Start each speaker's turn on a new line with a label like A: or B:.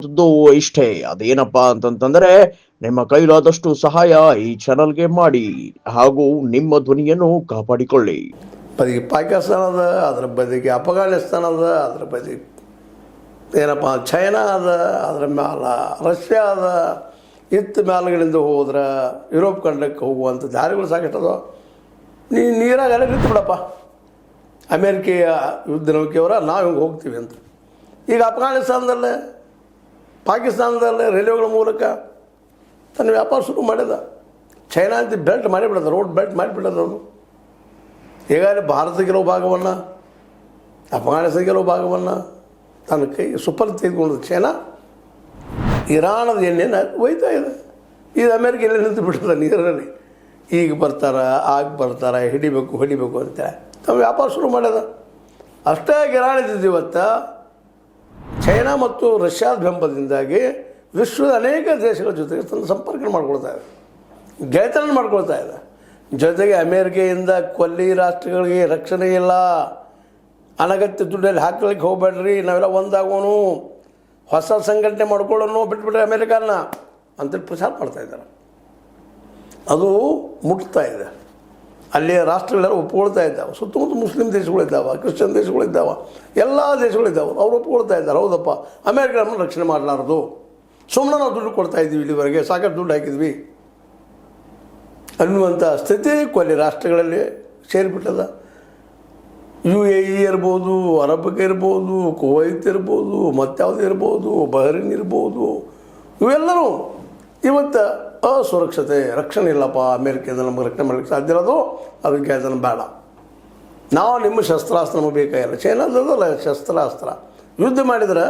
A: ಅದು ಇಷ್ಟೇ, ಅದೇನಪ್ಪಾ ಅಂತಂತಂದ್ರೆ ನಿಮ್ಮ ಕೈಲಾದಷ್ಟು ಸಹಾಯ ಈ ಚಾನಲ್ಗೆ ಮಾಡಿ ಹಾಗೂ ನಿಮ್ಮ ಧ್ವನಿಯನ್ನು ಕಾಪಾಡಿಕೊಳ್ಳಿ.
B: ಬದಿಗೆ ಪಾಕಿಸ್ತಾನ ಅದ, ಅದ್ರ ಬದಿಗೆ ಅಫ್ಘಾನಿಸ್ತಾನ ಅದ, ಅದ್ರ ಬದಿಗೆ ಏನಪ್ಪ ಚೈನಾ ಅದ, ಅದ್ರ ಮ್ಯಾಲ ರಷ್ಯಾ ಅದ. ಇತ್ತ ಮ್ಯಾಲಗಳಿಂದ ಹೋದ್ರೆ ಯುರೋಪ್ ಖಂಡಕ್ಕೆ ಹೋಗುವಂಥ ದಾರಿಗಳು ಸಾಕಷ್ಟದ. ನೀರಾಗ ಎಲ್ಲ ನಿಂತು ಬಿಡಪ್ಪ, ಅಮೇರಿಕೆಯ ಯುದ್ಧ ನೌಕೆಯವರ ನಾವು ಹಿಂಗೆ ಹೋಗ್ತೀವಿ ಅಂತ. ಈಗ ಅಫ್ಘಾನಿಸ್ತಾನದಲ್ಲೇ ಪಾಕಿಸ್ತಾನದಲ್ಲೇ ರೈಲ್ವೆಗಳ ಮೂಲಕ ತನ್ನ ವ್ಯಾಪಾರ ಶುರು ಮಾಡಿದ. ಚೈನಾ ಅಂತ ಬೆಲ್ಟ್ ಮಾಡಿಬಿಡೋದು, ರೋಡ್ ಬೆಲ್ಟ್ ಮಾಡಿಬಿಡೋದು. ಅವನು ಈಗಾಗಲೇ ಭಾರತ ಕೆಲವು ಭಾಗವನ್ನು, ಅಫ್ಘಾನಿಸ್ತಾನ ಕೆಲವು ಭಾಗವನ್ನು ತನ್ನ ಕೈ ಸುಪರ್ದ್ ತೆಗೆದುಕೊಂಡು ಚೈನಾ ಇರಾನದ ಎಣ್ಣೆನ ಒಯ್ತಾ ಇದೆ. ಇದು ಅಮೇರಿಕ ಎಲ್ಲಿ ನಿಂತು ಬಿಟ್ಟದ ನೀರಲ್ಲಿ. ಈಗ ಬರ್ತಾರೆ, ಆಗ ಬರ್ತಾರೆ, ಹಿಡಿಬೇಕು ಅಂತೇಳಿ ತಮ್ಮ ವ್ಯಾಪಾರ ಶುರು ಮಾಡ್ಯದ. ಅಷ್ಟೇ ಇರಾನ್ ಇದ್ದಿದ್ದು ಇವತ್ತು ಚೈನಾ ಮತ್ತು ರಷ್ಯಾದ ಬೆಂಬಲದಿಂದಾಗಿ ವಿಶ್ವದ ಅನೇಕ ದೇಶಗಳ ಜೊತೆಗೆ ತನ್ನ ಸಂಪರ್ಕ ಮಾಡ್ಕೊಳ್ತಾ ಇದೆ, ಗೆಳೆತನ ಮಾಡ್ಕೊಳ್ತಾ ಇದೆ. ಜೊತೆಗೆ ಅಮೇರಿಕೆಯಿಂದ ಕೊಲ್ಲಿ ರಾಷ್ಟ್ರಗಳಿಗೆ ರಕ್ಷಣೆ ಇಲ್ಲ, ಅನಗತ್ಯ ದುಡ್ಡಲ್ಲಿ ಹಾಕ್ಲಿಕ್ಕೆ ಹೋಗ್ಬೇಡ್ರಿ, ನಾವೆಲ್ಲ ಒಂದಾಗೋನು, ಹೊಸ ಸಂಘಟನೆ ಮಾಡ್ಕೊಳ್ಳೋನು, ಬಿಟ್ಬಿಟ್ರೆ ಅಮೇರಿಕಾನ ಅಂತೇಳಿ ಪ್ರಚಾರ ಮಾಡ್ತಾಯಿದ್ದಾರೆ. ಅದು ಮುಟ್ತಾ ಇದೆ. ಅಲ್ಲಿಯ ರಾಷ್ಟ್ರಗಳೆಲ್ಲ ಒಪ್ಕೊಳ್ತಾ ಇದ್ದಾವೆ. ಸುತ್ತಮುತ್ತ ಮುಸ್ಲಿಂ ದೇಶಗಳಿದ್ದಾವೆ, ಕ್ರಿಶ್ಚಿಯನ್ ದೇಶಗಳಿದ್ದಾವೆ, ಎಲ್ಲ ದೇಶಗಳಿದ್ದಾವೆ. ಅವ್ರು ಒಪ್ಕೊಳ್ತಾ ಇದ್ದಾರೆ, ಹೌದಪ್ಪ ಅಮೇರಿಕನನ್ನು ರಕ್ಷಣೆ ಮಾಡಲಾರ್ದು, ಸುಮ್ಮನೆ ನಾವು ದುಡ್ಡು ಕೊಡ್ತಾ ಇದ್ದೀವಿ, ಇಲ್ಲಿವರೆಗೆ ಸಾಕಷ್ಟು ದುಡ್ಡು ಹಾಕಿದ್ವಿ ಅನ್ನುವಂಥ ಸ್ಥಿತಿ ಕೊಲ್ಲಿ ರಾಷ್ಟ್ರಗಳಲ್ಲಿ ಸೇರಿಬಿಟ್ಟದ. UAE ಇರ್ಬೋದು, ಅರಬ್ಗೆ ಇರ್ಬೋದು, ಕುವೈತ್ ಇರ್ಬೋದು, ಮತ್ತಾವುದು ಇರ್ಬೋದು, ಬಹ್ರೇನ್ ಇರ್ಬೋದು, ಇವೆಲ್ಲರೂ ಇವತ್ತು ಅಸುರಕ್ಷತೆ, ರಕ್ಷಣೆ ಇಲ್ಲಪ್ಪ, ಅಮೇರಿಕೆಯಿಂದ ನಮಗೆ ರಕ್ಷಣೆ ಮಾಡಲಿಕ್ಕೆ ಸಾಧ್ಯ ಇರೋದು, ಅದಕ್ಕೆ ಅದನ್ನು ಬೇಡ, ನಾವು ನಿಮ್ಮ ಶಸ್ತ್ರಾಸ್ತ್ರ ನಮಗೆ ಬೇಕಾಗಿಲ್ಲ. ಚೈನಾದಲ್ಲ ಶಸ್ತ್ರಾಸ್ತ್ರ ಯುದ್ಧ ಮಾಡಿದ್ರೆ